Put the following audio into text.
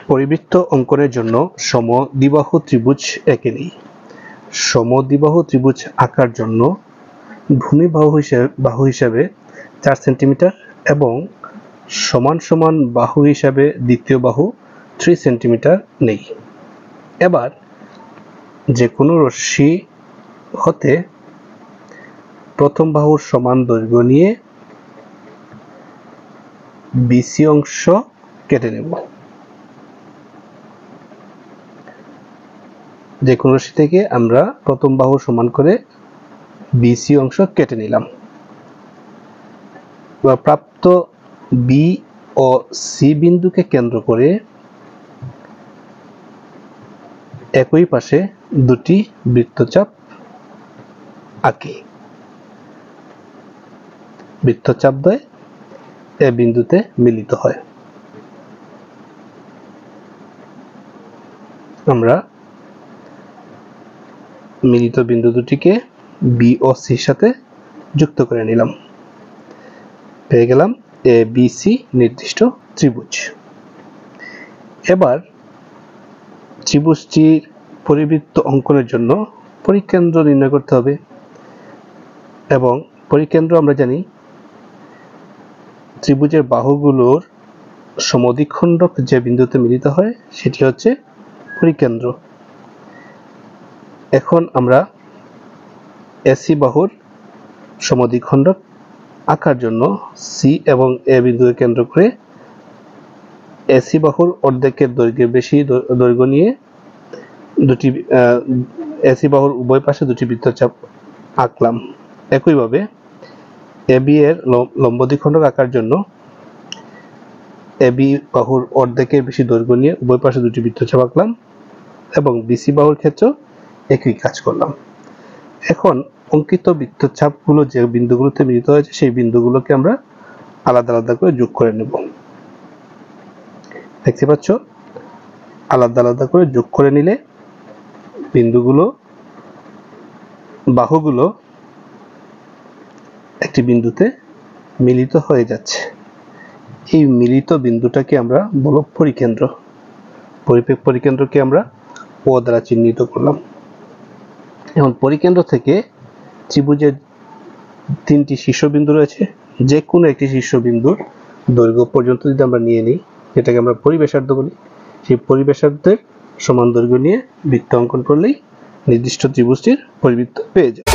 পরিবৃত্ত অঙ্কনের জন্য সমদ্বিবাহু ত্রিভুজ এঁকে নিই। সমদ্বিবাহু ত্রিভুজ আঁকার জন্য ভূমি বাহু হিসাবে 4 সেন্টিমিটার এবং সমান সমান বাহু হিসাবে দ্বিতীয় বাহু 3 সেন্টিমিটার নেই। এবার যে কোনো রশ্মি হতে প্রথম বাহুর সমান দৈর্ঘ্য নিয়ে বিসি অংশ কেটে নেব। যে কোনো রশ্মি থেকে আমরা প্রথম বাহু সমান করে বিসি অংশ কেটে নিলাম। প্রাপ্ত বি ও সি বিন্দুকে কেন্দ্র করে একই পাশে দুটি বৃত্তচাপ আঁকি। বৃত্তচাপদ্বয় এ বিন্দুতে মিলিত হয়। আমরা মিলিত বিন্দু দুটিকে বি ও সির সাথে যুক্ত করে নিলাম। পেয়ে গেলাম এ বি সি নির্দিষ্ট ত্রিভুজ। এবার ত্রিভুজটির পরিবৃত্ত অঙ্কনের জন্য পরিকেন্দ্র নির্ণয় করতে হবে এবং পরিকেন্দ্র আমরা জানি ত্রিভুজের বাহুগুলোর সমদ্বিখণ্ডক যে বিন্দুতে মিলিত হয় সেটি হচ্ছে পরিকেন্দ্র। এখন আমরা এসি বাহুর সমদ্বিখণ্ডক আঁকার জন্য সি এবং এ বিন্দুকে কেন্দ্র করে এসি বাহুর অর্ধেকের দৈর্ঘ্যের বেশি দৈর্ঘ্য নিয়ে দুটি এসি বাহুর উভয় পাশে দুটি বৃত্তচাপ আঁকলাম। একইভাবে এবি এর লম্ব দ্বিখণ্ডক আঁকার জন্য এবি বাহুর অর্ধেকের বেশি দৈর্ঘ্য নিয়ে উভয় পাশে দুটি বৃত্তচাপ আঁকলাম এবং বিসি বাহুর ক্ষেত্রেও একই কাজ করলাম। এখন অঙ্কিত বৃত্তচাপগুলো যে বিন্দুগুলোতে মিলিত হয়েছে সেই বিন্দুগুলোকে আমরা আলাদা আলাদা করে যোগ করে নেব। দেখতে পাচ্ছ, আলাদা আলাদা করে যোগ করে নিলে বিন্দুগুলো বাহুগুলো একটি বিন্দুতে মিলিত হয়ে যাচ্ছে। এই মিলিত বিন্দুটাকে আমরা বলবো পরিকেন্দ্র। পরিকেন্দ্রকে আমরা ও দ্বারা চিহ্নিত করলাম। এখন পরিকেন্দ্র থেকে ত্রিভুজের 3টি শীর্ষবিন্দু রয়েছে। যে কোনো একটি শীর্ষবিন্দুর দৈর্ঘ্য পর্যন্ত যদি আমরা নিয়ে নিই, যেটাকে আমরা পরিব্যাসার্ধ বলি, সেই পরিব্যাসার্ধের সমান দৈর্ঘ্য নিয়ে বৃত্ত অঙ্কন করলেই নির্দিষ্ট ত্রিভুজটির পরিবৃত্ত পেয়ে যায়।